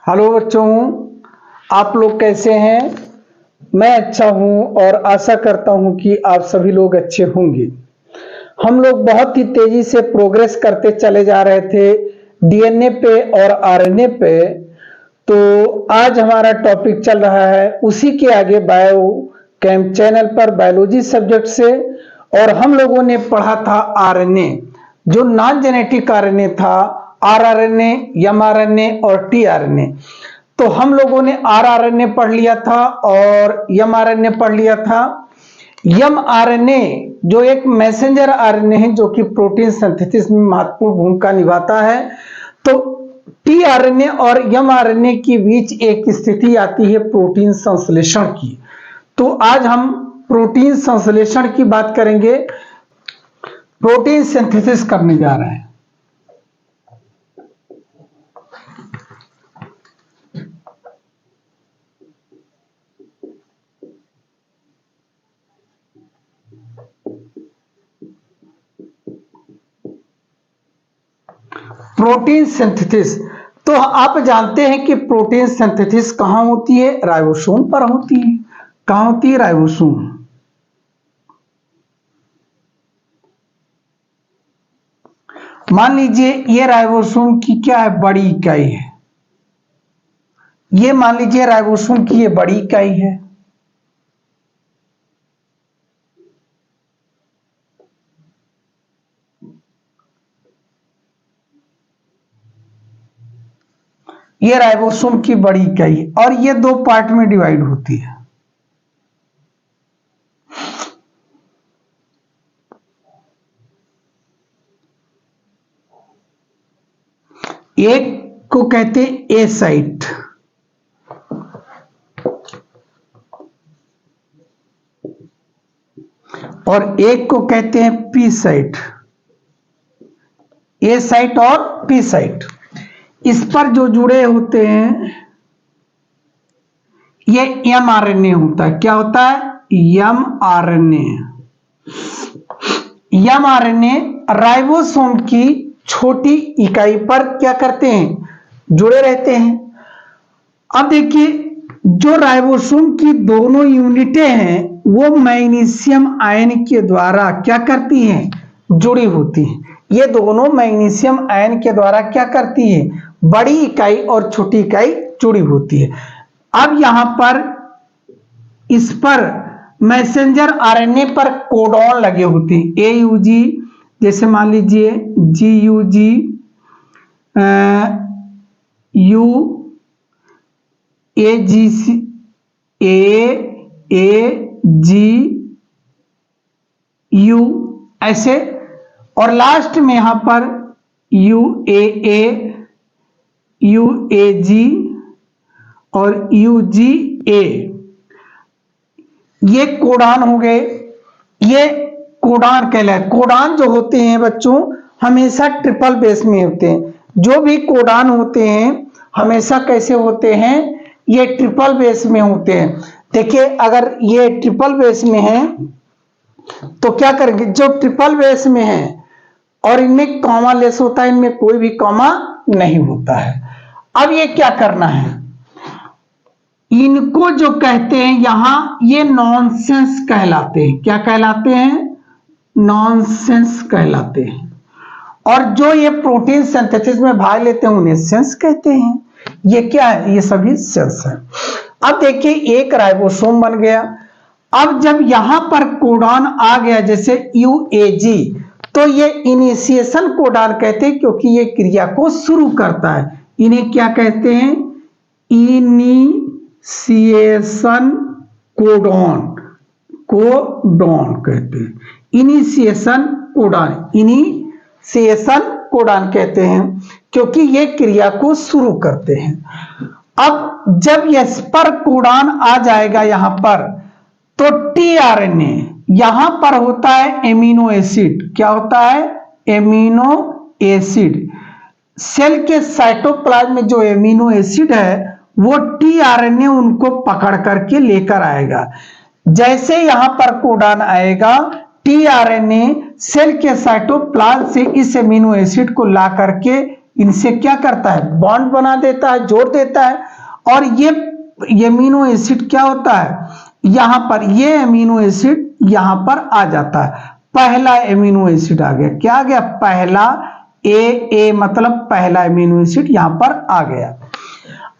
Hello बच्चों, आप लोग कैसे हैं। मैं अच्छा हूं और आशा करता हूं कि आप सभी लोग अच्छे होंगे। हम लोग बहुत ही तेजी से प्रोग्रेस करते चले जा रहे थे डीएनए पे और आरएनए पे। तो आज हमारा टॉपिक चल रहा है उसी के आगे बायो कैंप चैनल पर बायोलॉजी सब्जेक्ट से। और हम लोगों ने पढ़ा था आरएनए, जो नॉन जेनेटिक आरएनए था, आरआरएनए, एमआरएनए और टीआरएनए। तो हम लोगों ने आरआरएनए पढ़ लिया था और एमआरएनए पढ़ लिया था। एमआरएनए जो एक मैसेंजर आरएनए है जो कि प्रोटीन सिंथेसिस में महत्वपूर्ण भूमिका निभाता है। तो टीआरएनए और एमआरएनए के बीच एक स्थिति आती है प्रोटीन संश्लेषण की। तो आज हम प्रोटीन संश्लेषण की बात करेंगे, प्रोटीन सिंथेसिस करने जा रहे हैं। प्रोटीन सिंथेसिस, तो आप जानते हैं कि प्रोटीन सिंथेसिस कहां होती है? राइबोसोम पर होती है। कहां होती है? राइबोसोम। मान लीजिए ये राइबोसोम की क्या है? बड़ी इकाई है। ये मान लीजिए राइबोसोम की ये बड़ी इकाई है। ये राइबोसोम की बड़ी इकाई है और ये दो पार्ट में डिवाइड होती है। एक को कहते हैं ए साइट और एक को कहते हैं पी साइट। ए साइट और पी साइट, इस पर जो जुड़े होते हैं ये एमआरएनए होता है। क्या होता है? एमआरएनए। एमआरएनए राइबोसोम की छोटी इकाई पर क्या करते हैं? जुड़े रहते हैं। अब देखिए, जो राइबोसोम की दोनों यूनिटें हैं वो मैग्नीशियम आयन के द्वारा क्या करती हैं? जुड़ी होती हैं। ये दोनों मैग्नीशियम आयन के द्वारा क्या करती हैं? बड़ी इकाई और छोटी इकाई जुड़ी होती है। अब यहां पर इस पर मैसेंजर आरएनए पर कोडॉन लगे होते हैं। एयूजी, जैसे मान लीजिए जीयूजी, U A ji C, A ji you, ऐसे। और लास्ट में यहां पर यू ए जी और यू जी ए, ये कोडान हो गए। ये कोडान कहलाए। कोडान जो होते हैं बच्चों हमेशा ट्रिपल बेस में होते हैं। जो भी कोडान होते हैं हमेशा कैसे होते हैं? ये ट्रिपल बेस में होते हैं। देखिए, अगर ये ट्रिपल बेस में है तो क्या करेंगे? जो ट्रिपल बेस में है और इनमें कॉमा लेस होता है, इनमें कोई भी कॉमा नहीं होता है। अब ये क्या करना है? इनको जो कहते हैं यहां, ये नॉनसेंस कहलाते हैं। क्या कहलाते हैं? नॉनसेंस कहलाते हैं। और जो ये प्रोटीन सिंथेसिस में भाग लेते हैं उन्हें सेंस कहते हैं। ये क्या है? ये सभी सेल्स हैं। अब देखिए, एक राइबोसोम बन गया। अब जब यहां पर कोडान आ गया, जैसे यूएजी, तो ये इनिशिएशन कोडान कहते हैं क्योंकि ये क्रिया को शुरू करता है। इन्हें क्या कहते हैं? इनिशिएशन कोडॉन, कोडॉन कहते हैं। इनिशिएशन कोडान, इनिशिएशन कोडान कहते हैं क्योंकि ये क्रिया को शुरू करते हैं। अब जब यस पर कोडान आ जाएगा यहां पर, तो टीआरएनए यहां पर होता है एमिनो एसिड। क्या होता है? Amino acid. सेल के साइटोप्लाज्म में जो एमिनो एसिड है वो टीआरएनए उनको पकड़ करके लेकर आएगा। जैसे यहां पर कोडान आएगा, टीआरएनए सेल के साइटोप्लाज्म से इस एमिनो एसिड को ला करके इनसे क्या करता है, बॉन्ड बना देता है, जोड़ देता है। और ये अमीनो एसिड क्या होता है, यहां पर ये अमीनो एसिड यहां पर आ जाता है। पहला अमीनो एसिड आ गया, क्या आ गया, पहला ए मतलब पहला अमीनो एसिड यहां पर आ गया।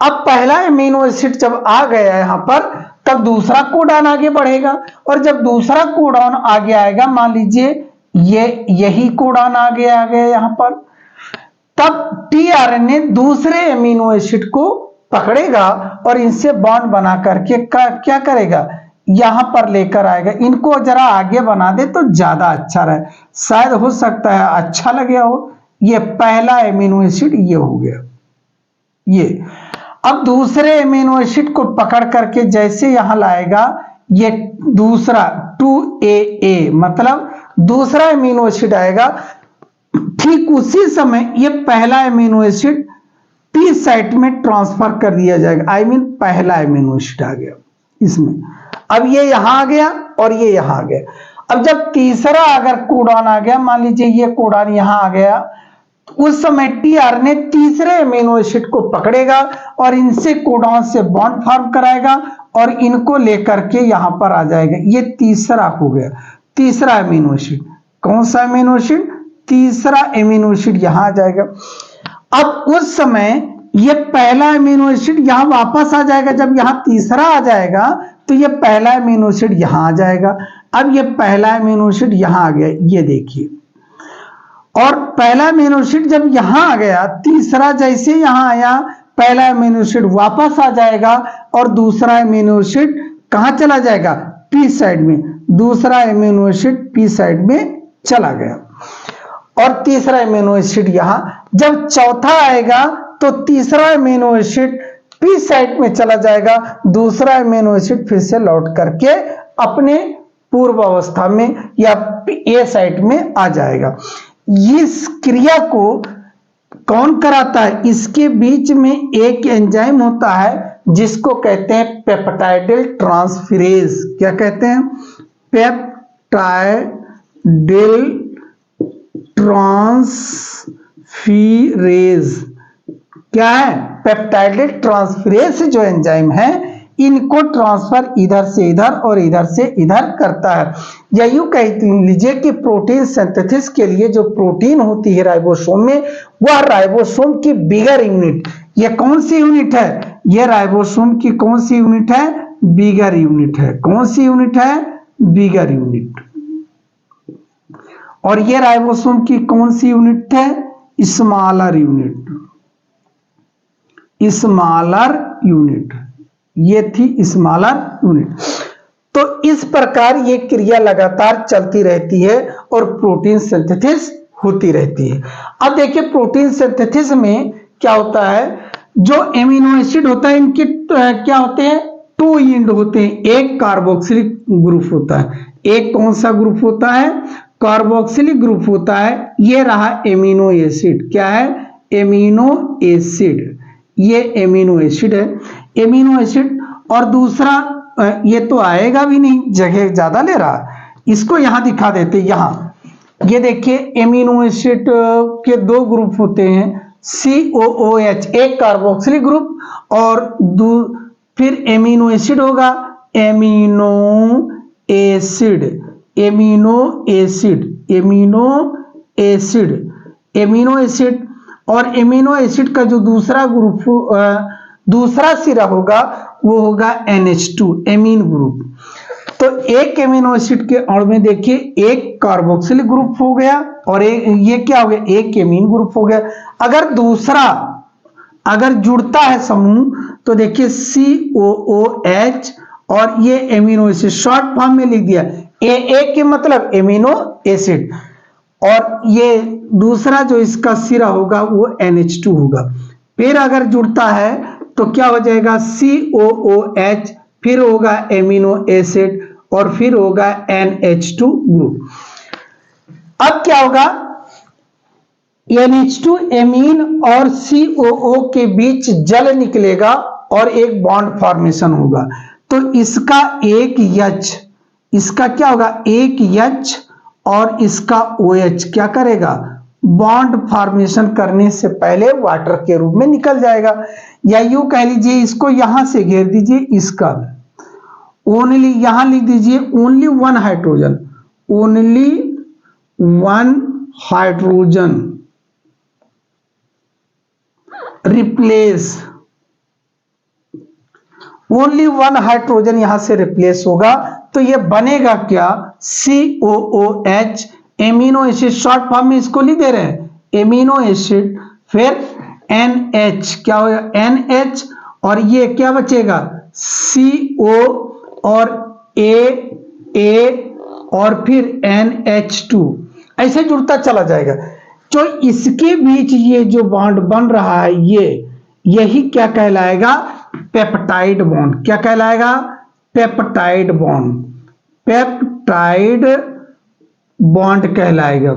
अब पहला अमीनो एसिड जब आ गया यहां पर, तब दूसरा कोडॉन आगे बढ़ेगा, और जब दूसरा कोडॉन आगे आएगा, मान लीजिए यही कोडॉन आगे आ गया यहां पर, तब टीआरएनए दूसरे अमीनो एसिड को पकड़ेगा और इनसे बॉन्ड बना करके क्या करेगा, यहां पर लेकर आएगा। इनको जरा आगे बना दे तो ज्यादा अच्छा रहे, शायद हो सकता है अच्छा लगे हो। ये पहला अमीनो एसिड ये हो गया ये। अब दूसरे अमीनो एसिड को पकड़ करके जैसे यहां लाएगा, ये दूसरा 2AA मतलब दूसरा अमीनो एसिड आएगा। ठीक उसी समय ये पहला अमीनो एसिड पी साइट में ट्रांसफर कर दिया जाएगा। आई मीन पहला अमीनो एसिड आ गया इसमें। अब ये यहां आ गया और ये यहां आ गया। अब जब तीसरा अगर कोडॉन आ गया, मान लीजिए ये कोडॉन यहां आ गया, उस समय टीआरएनए तीसरे अमीनो एसिड को पकड़ेगा और इनसे कोडॉन से बॉन्ड फॉर्म कराएगा और इनको लेकर के यहां पर आ जाएगा। ये तीसरा हो गया, तीसरा अमीनो एसिड। कौन सा अमीनो एसिड, तीसरा अमीनो एसिड यहां आ जाएगा। अब उस समय ये पहला अमीनो एसिड यहां वापस आ जाएगा। जब यहां तीसरा आ जाएगा तो ये पहला अमीनो एसिड यहां आ जाएगा। अब ये पहला अमीनो एसिड यहां आ गया, ये देखिए। और पहला अमीनो एसिड जब यहां आ गया, तीसरा जैसे यहां आया, पहला अमीनो एसिड वापस आ जाएगा और दूसरा अमीनो एसिड कहां चला जाएगा, पी साइड में। दूसरा अमीनो एसिड पी साइड में चला गया और तीसरा अमीनो एसिड यहां। जब चौथा आएगा तो तीसरा अमीनो एसिड पी साइड में चला जाएगा, दूसरा अमीनो एसिड फिर से लौट करके अपने पूर्व अवस्था में या ए साइड में आ जाएगा। इस क्रिया को कौन कराता है, इसके बीच में एक एंजाइम होता है जिसको कहते हैं पेप्टाइडिल ट्रांसफेरेज। क्या कहते हैं, पेप्टाइडिल ट्रांसफेरेज। क्या है, पेप्टाइडिल ट्रांसफेरेज जो एंजाइम है, इनको ट्रांसफर इधर से इधर और इधर से इधर करता है। या यूं कह लीजिए कि प्रोटीन सिंथेसिस के लिए जो प्रोटीन होती है राइबोसोम में, वह राइबोसोम की बिगर यूनिट, ये कौन सी यूनिट है, ये राइबोसोम की कौन सी यूनिट है, बिगर यूनिट है। कौन सी यूनिट है, बिगर यूनिट। और ये राइबोसोम की कौन सी यूनिट है, स्मॉलर यूनिट। स्मॉलर यूनिट, ये थी स्मॉलर यूनिट। तो इस प्रकार ये क्रिया लगातार चलती रहती है और प्रोटीन सिंथेसिस होती रहती है। अब देखिए प्रोटीन सिंथेसिस में क्या होता है, जो एमिनो एसिड होता है इनके क्या होते हैं, 2 एंड होते हैं। एक कार्बोक्सिलिक ग्रुप होता है, एक कौन सा ग्रुप होता है, कार्बोक्सिलिक ग्रुप होता है। ये रहा एमिनो एसिड, क्या है, एमिनो एसिड। ये एमिनो एसिड है, एमिनो एसिड। और दूसरा ये तो आएगा भी नहीं, जगह ज्यादा ले रहा, इसको यहां दिखा देते। यहां ये देखिए एमिनो एसिड के 2 ग्रुप होते हैं, COOH एक कार्बोक्सिलिक ग्रुप और फिर एमिनो एसिड होगा, amino acid, amino acid, amino acid, amino acid. और एमिनो एसिड का जो दूसरा ग्रुप दूसरा सिरा होगा वो होगा NH2 एमीन ग्रुप। तो एक एमिनो एसिड के अणु में देखिए एक कार्बोक्सिलिक ग्रुप हो गया और ये क्या हो गया, एक एमीन ग्रुप हो गया। अगर दूसरा अगर जुड़ता है समूह तो देखिए COOH और ये एमिनो एसिड, शॉर्ट फॉर्म में लिख दिया AA के मतलब एमिनो एसिड, और ये दूसरा जो इसका सिरा होगा वो NH2 होगा। फिर अगर जुड़ता है तो क्या हो जाएगा, COOH, फिर होगा एमिनो एसिड और फिर होगा NH2 ग्रुप। अब क्या होगा, NH2 एमीन और COO के बीच जल निकलेगा और एक बॉन्ड फॉर्मेशन होगा। तो इसका एक H, इसका क्या होगा, एक H और इसका OH क्या करेगा, बॉन्ड फॉर्मेशन करने से पहले वाटर के रूप में निकल जाएगा। या यूं कह लीजिए, इसको यहां से घेर दीजिए, इसका ओनली यहां लिख दीजिए only one hydrogen, only one hydrogen replace, only one hydrogen यहां से रिप्लेस होगा। तो ये बनेगा क्या, COOH, amino acid, short form में इसको लिख दे रहे हैं एमिनो एसिड, फिर NH क्या होगा NH, और ये क्या बचेगा CO और A और फिर NH2, ऐसे जुड़ता चला जाएगा। जो इसके बीच ये जो बॉन्ड बन रहा है, यही क्या कहलाएगा, पेप्टाइड बॉन्ड। क्या कहलाएगा, पेप्टाइड बॉन्ड, पेप्टाइड बॉन्ड कहलाएगा।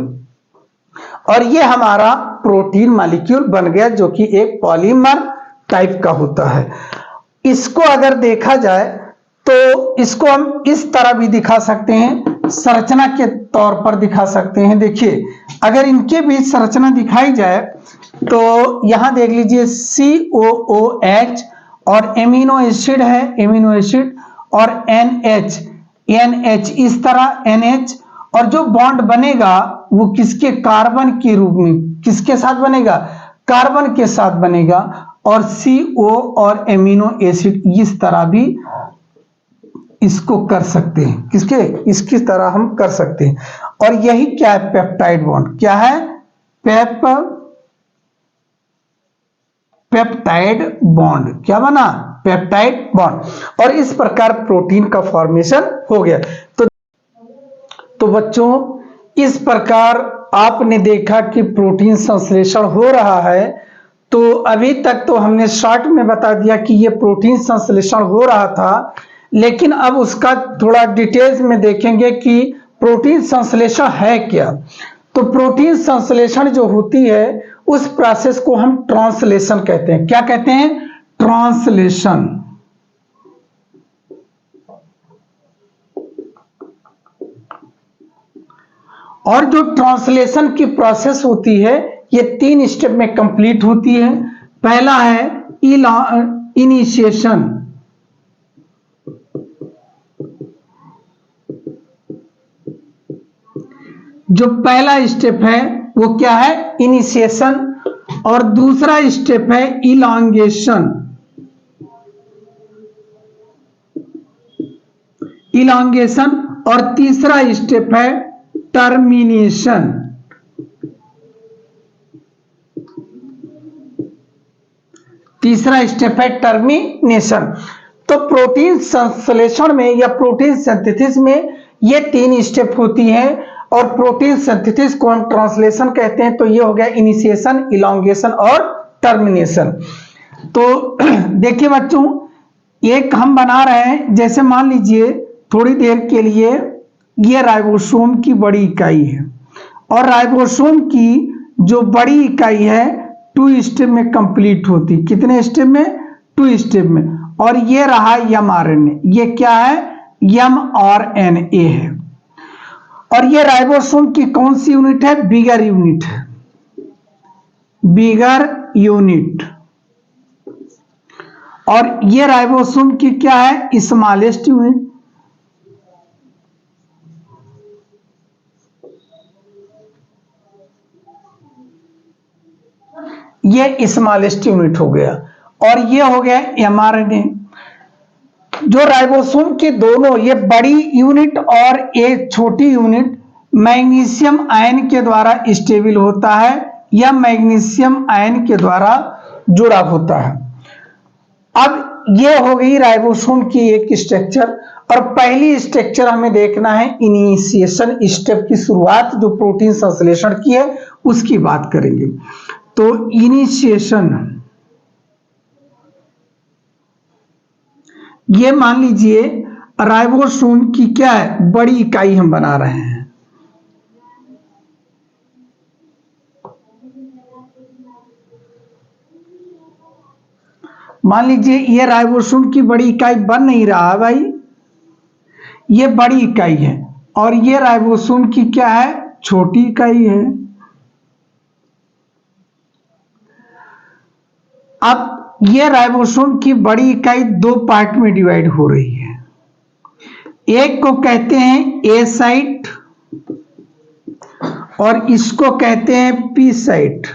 और ये हमारा प्रोटीन मॉलिक्यूल बन गया, जो कि एक पॉलीमर टाइप का होता है। इसको अगर देखा जाए तो इसको हम इस तरह भी दिखा सकते हैं, संरचना के तौर पर दिखा सकते हैं। देखिए, अगर इनके बीच संरचना दिखाई जाए तो यहां देख लीजिए COOH और एमिनो एसिड है, एमिनो एसिड, और NH इस तरह NH, और जो बॉन्ड बनेगा वो किसके, कार्बन के रूप में, किसके साथ बनेगा, कार्बन के साथ बनेगा। और CO और एमिनो एसिड इस तरह भी इसको कर सकते हैं, किसके, इसकी तरह हम कर सकते हैं। और यही क्या है, पेप्टाइड बॉन्ड। क्या है, पेप्टाइड बॉन्ड। क्या बना, पेप्टाइड बॉन्ड। और इस प्रकार प्रोटीन का फॉर्मेशन हो गया। तो बच्चों, इस प्रकार आपने देखा कि प्रोटीन संश्लेषण हो रहा है। तो अभी तक तो हमने शॉर्ट में बता दिया कि ये प्रोटीन संश्लेषण हो रहा था, लेकिन अब उसका थोड़ा डिटेल्स में देखेंगे कि प्रोटीन संश्लेषण है क्या। तो प्रोटीन संश्लेषण जो होती है उस प्रोसेस को हम ट्रांसलेशन कहते हैं। क्या कहते हैं, ट्रांसलेशन। और जो ट्रांसलेशन की प्रोसेस होती है ये 3 स्टेप में कंप्लीट होती है। पहला है इनिशिएशन, जो पहला स्टेप है वो क्या है, इनिशिएशन। और दूसरा स्टेप है इलांगेशन, इलांगेशन। और तीसरा स्टेप है टर्मिनेशन। तीसरा स्टेप है टर्मिनेशन। तो प्रोटीन संश्लेषण में या प्रोटीन सिंथेसिस में ये 3 स्टेप होती हैं। और प्रोटीन सिंथेसिस को हम ट्रांसलेशन कहते हैं। तो ये हो गया इनिशिएशन, इलांगेशन और टर्मिनेशन। तो देखिए बच्चों, एक हम बना रहे हैं, जैसे मान लीजिए थोड़ी देर के लिए ये राइबोसोम की बड़ी इकाई है, और राइबोसोम की जो बड़ी इकाई है 2 स्टेप में कंप्लीट होती। कितने स्टेप में, 2 स्टेप में। और ये रहा mRNA, ये क्या है, mRNA है। और ये राइबोसोम की कौन सी यूनिट है, बिगर यूनिट है, बिगर यूनिट। और ये राइबोसोम की क्या है, स्मॉलेस्ट यूनिट। ये स्मॉलेस्ट यूनिट हो गया। और ये हो गया mRNA। जो राइबोसोम के दोनों, ये बड़ी यूनिट और एक छोटी यूनिट, मैग्नीशियम आयन के द्वारा स्टेबल होता है या मैग्नीशियम आयन के द्वारा जुड़ा होता है। अब ये हो गई राइबोसोम की एक स्ट्रक्चर। और पहली स्ट्रक्चर हमें देखना है इनिशिएशन स्टेप की शुरुआत, जो प्रोटीन संश्लेषण की है उसकी बात करेंगे। तो इनिशिएशन, ये मान लीजिए राइबोसोम की क्या है, बड़ी इकाई हम बना रहे हैं। मान लीजिए ये राइबोसोम की बड़ी इकाई बन नहीं रहा भाई, ये बड़ी इकाई है। और ये राइबोसोम की क्या है, छोटी इकाई है। अब ये राइबोसोम की बड़ी इकाई दो पार्ट में डिवाइड हो रही है। एक को कहते हैं ए साइट और इसको कहते हैं पी साइट।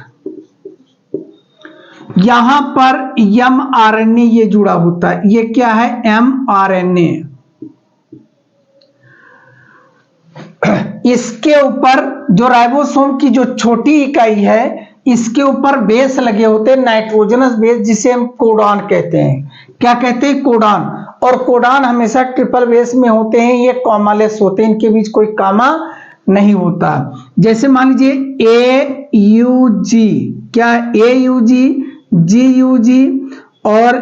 यहां पर mRNA ये जुड़ा होता है, ये क्या है, mRNA। इसके ऊपर जो राइबोसोम की जो छोटी इकाई है, इसके ऊपर बेस लगे होते हैं, नाइट्रोजनस बेस, जिसे हम कोडॉन कहते हैं। क्या कहते हैं, कोडॉन। और कोडॉन हमेशा ट्रिपल बेस में होते हैं, ये कॉमालेस होते हैं, इनके बीच कोई कामा नहीं होता। जैसे मान लीजिए AUG, क्या AUG, GUG और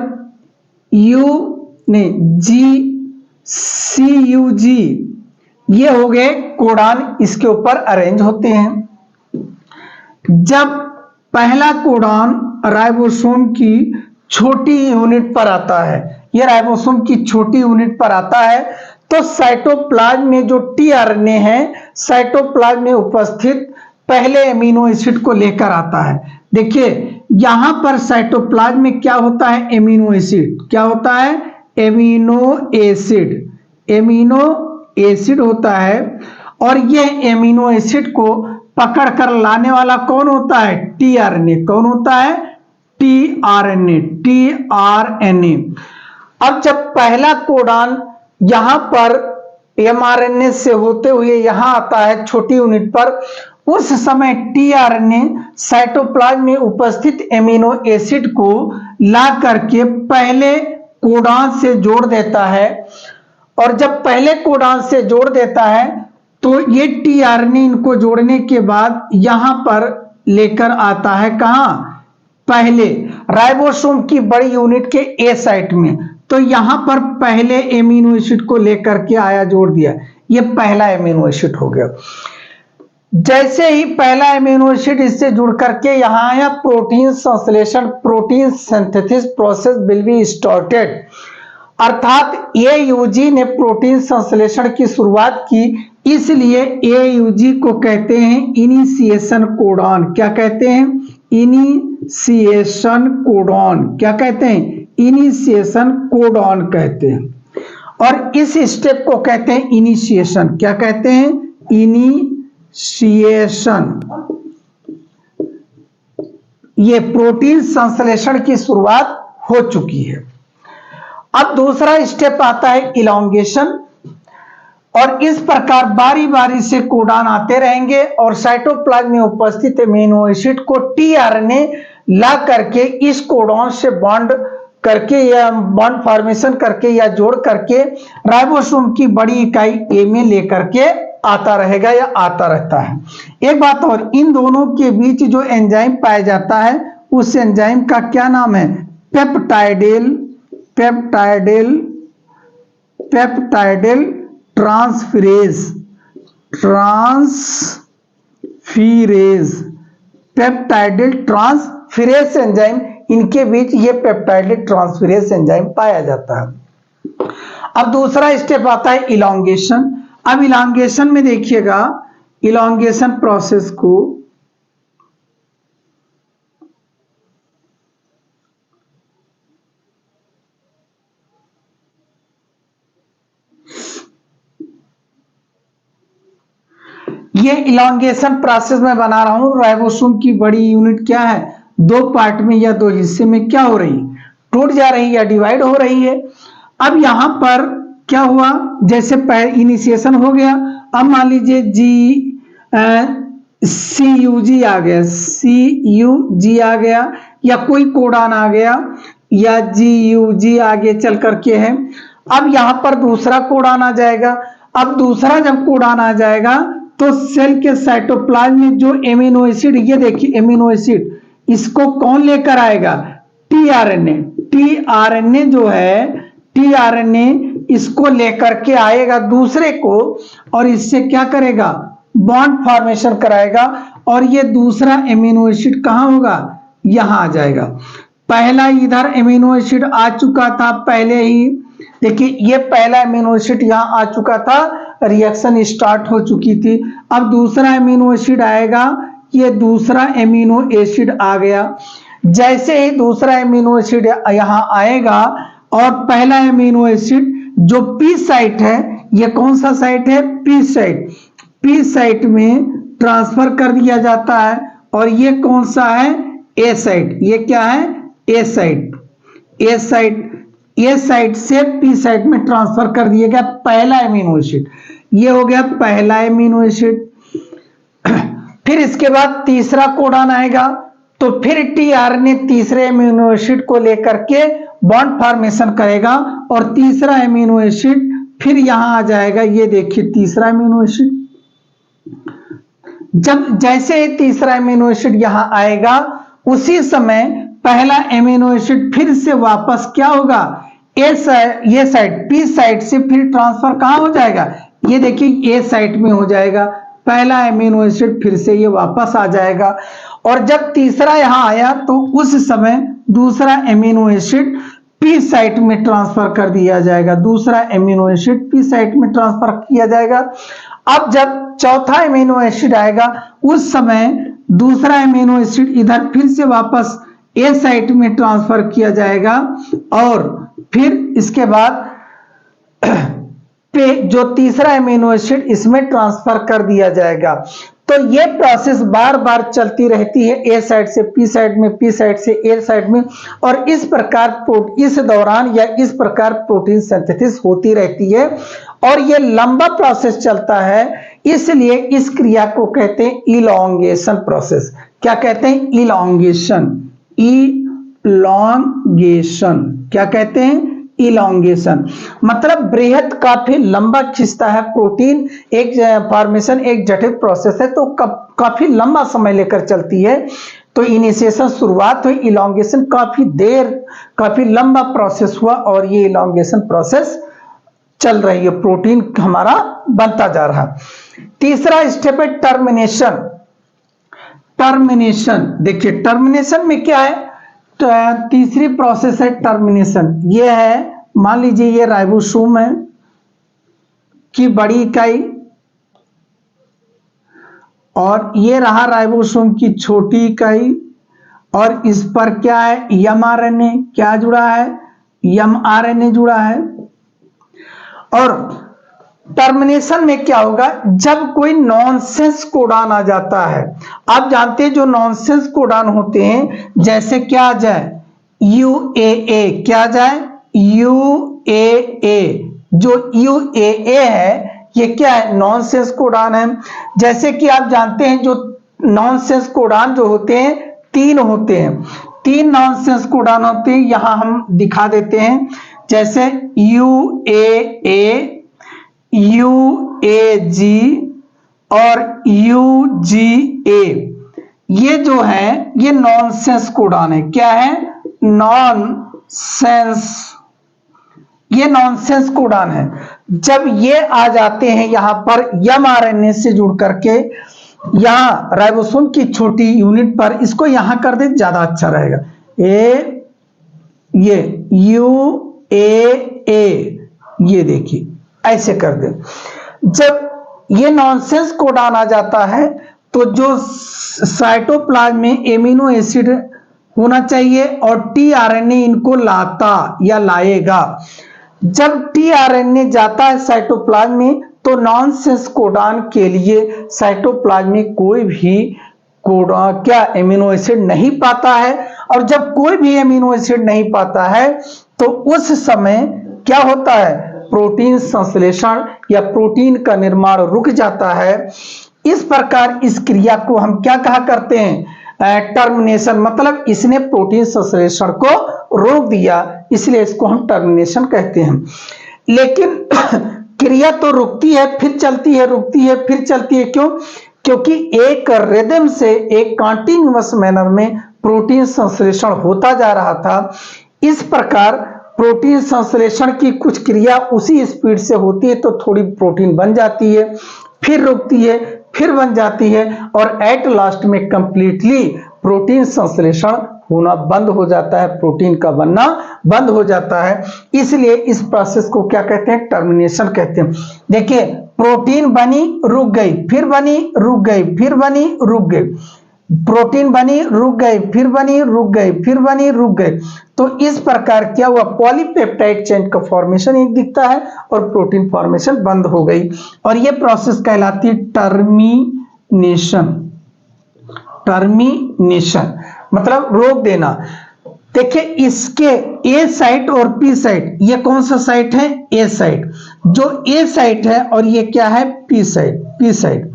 GCUG, ये हो गए कोडॉन, इसके ऊपर अरेंज होते हैं। जब पहला कोडॉन राइबोसोम की छोटी यूनिट पर आता है, यह राइबोसोम की छोटी यूनिट पर आता है, तो साइटोप्लाज्म में जो टीआरएनए है, साइटोप्लाज्म में उपस्थित पहले एमिनो एसिड को लेकर आता है। देखिए यहां पर साइटोप्लाज्म में क्या होता है, एमिनो एसिड। क्या होता है, एमिनो एसिड। एमिनो एसिड होता है, और यह एमिनो एसिड को पकड़ कर लाने वाला कौन होता है, टीआरएनए। कौन होता है, टीआरएनए। टीआरएनए। अब जब पहला कोडॉन यहां पर एमआरएनए से होते हुए यहां आता है छोटी यूनिट पर, उस समय टीआरएनए साइटोप्लाज्म में उपस्थित एमिनो एसिड को ला करके पहले कोडॉन से जोड़ देता है। और जब पहले कोडॉन से जोड़ देता है तो ये टीआरएनए इनको जोड़ने के बाद यहां पर लेकर आता है, कहां, पहले राइबोसोम की बड़ी यूनिट के ए साइट में। तो यहां पर पहले एमिनो एसिड को लेकर के आया, जोड़ दिया, ये पहला एमिनो एसिड हो गया। जैसे ही पहला एमिनो एसिड इससे जुड़ करके यहां आया, प्रोटीन संश्लेषण, protein synthesis process will be started. अर्थात AUG ने प्रोटीन संश्लेषण की शुरुआत की, इसलिए AUG को कहते हैं इनिशिएशन कोडॉन। क्या कहते हैं, इनिशिएशन कोडॉन। क्या कहते हैं, इनिशिएशन कोडॉन कहते हैं। और इस स्टेप को कहते हैं इनिशिएशन। क्या कहते हैं, इनिशिएशन। ये प्रोटीन संश्लेषण की शुरुआत हो चुकी है। अब दूसरा स्टेप आता है इलॉन्गेशन, और इस प्रकार बारी बारी से कोडॉन आते रहेंगे और साइटोप्लाज्म में उपस्थित एमिनो एसिड को टीआरएनए ला करके इस कोडॉन से बॉन्ड करके या बॉन्ड फॉर्मेशन करके या जोड़ करके राइबोसोम की बड़ी इकाई ए में लेकर के आता रहेगा या आता रहता है। एक बात और, इन दोनों के बीच जो एंजाइम पाया जाता है, उस एंजाइम का क्या नाम है, पेप्टाइडेल, पेप्टाइडेल, पेप्टाइडेल ट्रांसफेरेज, ट्रांसफेरेज, पेप्टाइडेल ट्रांसफेरेज एंजाइम, इनके बीच ये पेप्टाइडेल ट्रांसफेरेज एंजाइम पाया जाता है। अब दूसरा स्टेप आता है इलॉन्गेशन। अब इलॉन्गेशन में देखिएगा, इलॉन्गेशन प्रोसेस को ये इलॉन्गेशन प्रोसेस में बना रहा हूं। राइबोसोम की बड़ी यूनिट क्या है, दो पार्ट में या दो हिस्से में क्या हो रही, टूट जा रही या डिवाइड हो रही है। अब यहां पर क्या हुआ, जैसे इनिशिएशन हो गया, अब मान लीजिए CUG आ गया, CUG आ गया, या कोई कोडॉन आ गया, या GUG आगे चल करके है। अब यहां पर दूसरा कोडॉन आ जाएगा। अब दूसरा जब कोडॉन आ जाएगा तो सेल के साइटोप्लाज्म में जो एमिनो एसिड, ये देखिए एमिनो एसिड, इसको कौन लेकर आएगा, टीआरएनए। टीआरएनए जो है, टीआरएनए इसको लेकर के आएगा दूसरे को, और इससे क्या करेगा, बॉन्ड फॉर्मेशन कराएगा, और ये दूसरा एमिनो एसिड कहां होगा, यहां आ जाएगा। पहला इधर एमिनो एसिड आ चुका था पहले ही, देखिए ये पहला एमिनो एसिड यहां आ चुका था, रिएक्शन स्टार्ट हो चुकी थी। अब दूसरा एमिनो एसिड आएगा, ये दूसरा एमिनो एसिड आ गया। जैसे ही दूसरा एमिनो एसिड यहां आएगा और पहला एमिनो एसिड जो पी साइट है, ये कौन सा साइट है, पी साइट, पी साइट में ट्रांसफर कर दिया जाता है। और ये कौन सा है, ए साइट, ये क्या है, ए साइट, ए साइट, ए साइट से पी साइट में ट्रांसफर कर दिया गया पहला एमिनो एसिड, ये हो गया पहला एमिनो एसिड। फिर इसके बाद तीसरा कोडॉन आएगा, तो फिर टीआरएनए तीसरे एमिनो एसिड को लेकर के बॉन्ड फॉर्मेशन करेगा और तीसरा एमिनो एसिड फिर यहां आ जाएगा। ये देखिए तीसरा एमिनो एसिड, जब जैसे तीसरा एमिनो एसिड यहां आएगा उसी समय पहला एमिनो एसिड फिर से वापस क्या होगा, ये साइड पी साइड से फिर ट्रांसफर कहां हो जाएगा, ये देखिए ए साइट में हो जाएगा। पहला एमिनो एसिड फिर से ये वापस आ जाएगा और जब तीसरा यहां आया तो उस समय दूसरा एमिनो एसिड पी साइट में ट्रांसफर कर दिया जाएगा, दूसरा एमिनो एसिड पी साइट में ट्रांसफर किया जाएगा। अब जब चौथा एमिनो एसिड आएगा उस समय दूसरा एमिनो एसिड इधर फिर से वापस ए साइट में ट्रांसफर किया जाएगा और फिर इसके बाद पे जो तीसरा एमिनो एसिड इसमें ट्रांसफर कर दिया जाएगा। तो ये प्रोसेस बार बार चलती रहती है, ए साइड से पी साइड में, पी साइड से ए साइड में, और इस प्रकार इस दौरान या इस प्रकार प्रोटीन सिंथेसिस होती रहती है और ये लंबा प्रोसेस चलता है। इसलिए इस क्रिया को कहते हैं इलॉन्गेशन प्रोसेस। क्या कहते हैं, इलॉन्गेशन, इलॉन्गेशन, क्या कहते हैं, इलॉन्गेशन, मतलब बृहद काफी लंबा खिंचता है प्रोटीन। एक फॉर्मेशन एक जटिल प्रोसेस है तो काफी लंबा समय लेकर चलती है। तो इनिशिएशन शुरुआत हुई, इलॉन्गेशन काफी देर, काफी लंबा प्रोसेस हुआ और ये इलॉन्गेशन प्रोसेस चल रही है, प्रोटीन हमारा बनता जा रहा है। तीसरा स्टेप है टर्मिनेशन। टर्मिनेशन, देखिए टर्मिनेशन में क्या है, तीसरी प्रोसेस है टर्मिनेशन। ये है, मान लीजिए ये राइबोसोम है की बड़ी इकाई और ये रहा राइबोसोम की छोटी इकाई और इस पर क्या है, एमआरएनए क्या जुड़ा है, एमआरएनए जुड़ा है। और टर्मिनेशन में क्या होगा, जब कोई नॉनसेंस कोडॉन आ जाता है, आप जानते हैं जो नॉनसेंस कोडॉन होते हैं, जैसे क्या आ जाए, यूएए, क्या आ जाए, यूएए, जो यूएए है ये क्या है, नॉनसेंस कोडॉन है। जैसे कि आप जानते हैं जो नॉनसेंस कोडॉन जो होते हैं तीन होते हैं, तीन नॉनसेंस कोडॉन होते हैं, यहां हम दिखा देते हैं। जैसे यूएए, यूएजी और यूजीए, ये जो है ये नॉनसेंस कोडॉन है। क्या है, नॉनसेंस, ये नॉनसेंस कोडॉन है। जब ये आ जाते हैं यहां पर एमआरएनए से जुड़ करके, यहां राइबोसोम की छोटी यूनिट पर, इसको यहां कर दे ज्यादा अच्छा रहेगा, ये यूएए, ये देखिए ऐसे कर दे। जब ये नॉनसेंस कोडॉन आ जाता है तो जो साइटोप्लाज्म में एमिनो एसिड होना चाहिए और टीआरएनए इनको लाता या लाएगा। जब टीआरएनए जाता है साइटोप्लाज्म में तो नॉनसेंस कोडॉन के लिए साइटोप्लाज्म में कोई भी कोडॉन क्या एमिनो एसिड नहीं पाता है। और जब कोई भी एमिनो एसिड नहीं पाता है तो उस समय क्या होता है, प्रोटीन संश्लेषण या प्रोटीन का निर्माण रुक जाता है। इस प्रकार इस क्रिया को हम क्या कहा करते हैं, टर्मिनेशन, मतलब इसने प्रोटीन संश्लेषण को रोक दिया, इसलिए इसको हम टर्मिनेशन कहते हैं। लेकिन क्रिया तो रुकती है फिर चलती है, रुकती है फिर चलती है, क्यों, क्योंकि एक रिदम से एक कंटिन्यूअस मैनर में प्रोटीन संश्लेषण होता जा रहा था। इस प्रकार प्रोटीन संश्लेषण की कुछ क्रिया उसी स्पीड से होती है तो थोड़ी प्रोटीन बन जाती है, फिर रुकती है, फिर बन जाती है और एट लास्ट में कंप्लीटली प्रोटीन संश्लेषण होना बंद हो जाता है, प्रोटीन का बनना बंद हो जाता है। इसलिए इस प्रोसेस को क्या कहते हैं, टर्मिनेशन कहते हैं। देखिए प्रोटीन बनी रुक गई, फिर बनी रुक गई, फिर बनी रुक गई। प्रोटीन बनी रुक गई, फिर बनी रुक गई, फिर बनी रुक गई। तो इस प्रकार क्या हुआ, पॉलीपेप्टाइड चेन का फॉर्मेशन एक दिखता है और प्रोटीन फॉर्मेशन बंद हो गई, और ये प्रोसेस कहलाती है टर्मिनेशन। टर्मिनेशन मतलब रोक देना। देखिए इसके ए साइट और पी साइट, ये कौन सा साइट है, ए साइट। जो ए साइट है और ये क्या है, पी साइट। पी साइट,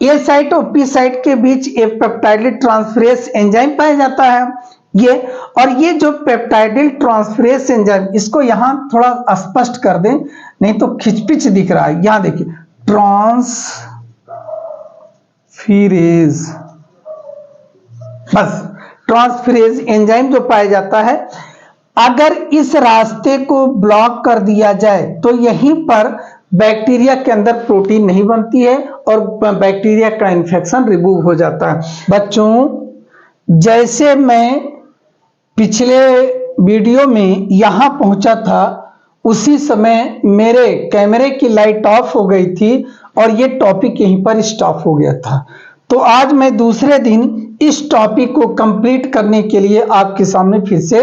ए साइट और पी साइट के बीच एक पेप्टाइडिल ट्रांसफरेज एंजाइम पाया जाता है ये। और ये जो पेप्टाइडिल ट्रांसफरेज एंजाइम, इसको यहां थोड़ा स्पष्ट कर दें नहीं तो खिचपिच दिख रहा है। यहां देखिए ट्रांसफरेज, बस ट्रांसफरेज एंजाइम जो पाया जाता है, अगर इस रास्ते को ब्लॉक कर दिया जाए तो यहीं पर बैक्टीरिया के अंदर प्रोटीन नहीं बनती है और बैक्टीरिया का इन्फेक्शन रिमूव हो जाता है। बच्चों जैसे मैं पिछले वीडियो में यहां पहुंचा था, उसी समय मेरे कैमरे की लाइट ऑफ हो गई थी और ये टॉपिक यहीं पर स्टॉप हो गया था। तो आज मैं दूसरे दिन इस टॉपिक को कंप्लीट करने के लिए आपके सामने फिर से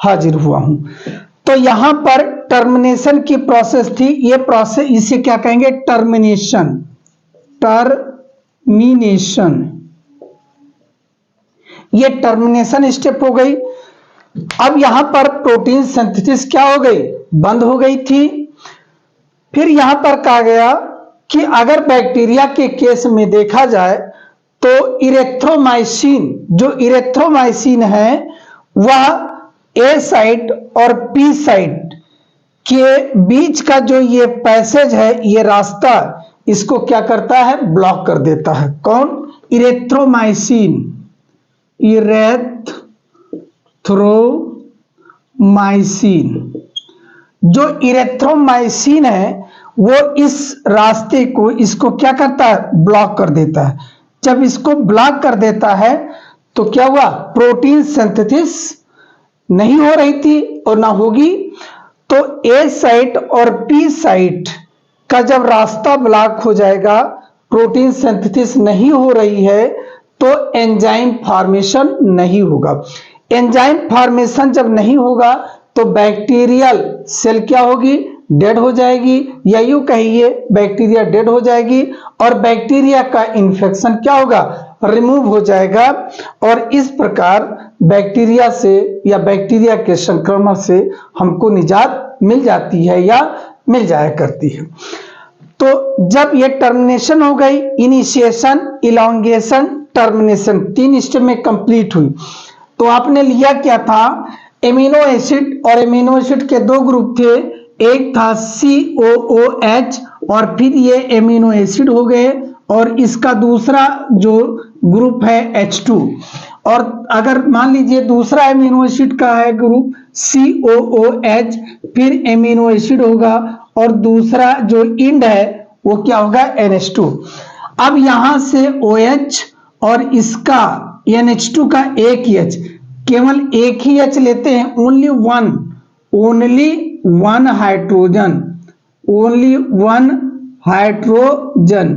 हाजिर हुआ हूं। तो यहां पर टर्मिनेशन की प्रोसेस थी, ये प्रोसेस इसे क्या कहेंगे, टर्मिनेशन। टर्मिनेशन, ये टर्मिनेशन स्टेप हो गई। अब यहां पर प्रोटीन सिंथेसिस क्या हो गई, बंद हो गई थी। फिर यहां पर कहा गया कि अगर बैक्टीरिया के केस में देखा जाए तो इरेथ्रोमाइसिन, जो इरेथ्रोमाइसिन है वह ए साइट और पी साइट के बीच का जो ये पैसेज है, ये रास्ता, इसको क्या करता है, ब्लॉक कर देता है। कौन, इरेथ्रोमाइसिन। इरेथ्रोमाइसिन, जो इरेथ्रोमाइसिन है वो इस रास्ते को, इसको क्या करता है, ब्लॉक कर देता है। जब इसको ब्लॉक कर देता है तो क्या हुआ, प्रोटीन सिंथेसिस नहीं हो रही थी और ना होगी। तो ए साइट और पी साइट का जब रास्ता ब्लॉक हो जाएगा, प्रोटीन सिंथेसिस नहीं हो रही है, तो एंजाइम फॉर्मेशन नहीं होगा। एंजाइम फॉर्मेशन जब नहीं होगा तो बैक्टीरियल सेल क्या होगी, डेड हो जाएगी, या यूं कहिए बैक्टीरिया डेड हो जाएगी और बैक्टीरिया का इन्फेक्शन क्या होगा, रिमूव हो जाएगा। और इस प्रकार बैक्टीरिया से या बैक्टीरिया के संक्रमण से हमको निजात मिल जाती है या मिल जाया करती है। तो जब ये टर्मिनेशन हो गई, इनिशिएशन, इलॉन्गेशन, टर्मिनेशन, 3 स्टेप में कंप्लीट हुई। तो आपने लिया क्या था, एमिनो एसिड, और एमिनो एसिड के 2 ग्रुप थे, एक था COOH और फिर ये एमिनो एसिड हो गए, और इसका दूसरा जो ग्रुप है H2। और अगर मान लीजिए दूसरा एमिनो एसिड का है ग्रुप COOH, फिर एमिनो एसिड होगा और दूसरा जो इंड है वो क्या होगा, NH2। अब यहां से OH और इसका NH2 का एक ही H, केवल एक ही H लेते हैं, only one hydrogen, only one hydrogen,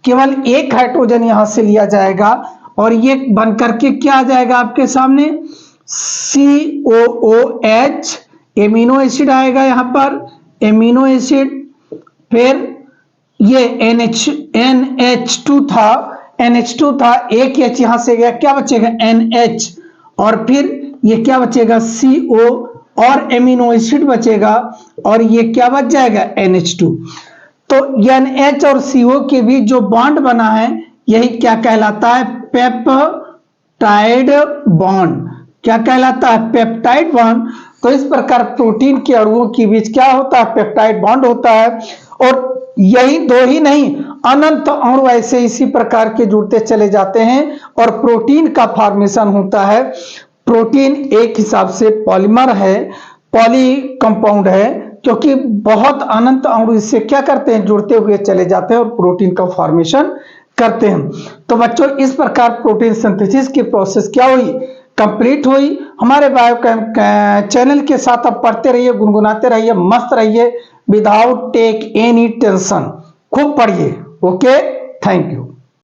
केवल एक हाइड्रोजन यहां से लिया जाएगा और ये बनकर के क्या आ जाएगा आपके सामने, COOH, एमिनो एसिड आएगा यहां पर, एमिनो एसिड, फिर ये NH2 था, NH2 था, एक H यहां से गया, क्या बचेगा, NH, और फिर ये क्या बचेगा, CO और एमिनो एसिड बचेगा, और ये क्या बच जाएगा, NH2। तो NH और CO के बीच जो बॉन्ड बना है यही क्या कहलाता है, पेप्टाइड बॉन्ड। क्या कहलाता है, पेप्टाइड बॉन्ड। तो इस प्रकार प्रोटीन के अणुओं के बीच क्या होता है, पेप्टाइड बॉन्ड होता है। और यही 2 ही नहीं, अनंत अणु ऐसे इसी प्रकार के जुड़ते चले जाते हैं और प्रोटीन का फॉर्मेशन होता है। प्रोटीन एक हिसाब से पॉलीमर है, पॉली कंपाउंड है, क्योंकि बहुत अनंत अणु इससे क्या करते हैं, जुड़ते हुए चले जाते हैं और प्रोटीन का फॉर्मेशन करते हैं। तो बच्चों इस प्रकार प्रोटीन सिंथेसिस की प्रोसेस क्या हुई, कंप्लीट हुई। हमारे बायो चैनल के साथ आप पढ़ते रहिए, गुनगुनाते रहिए, मस्त रहिए, विदाउट टेक एनी टेंशन। खूब पढ़िए। Okay, thank you.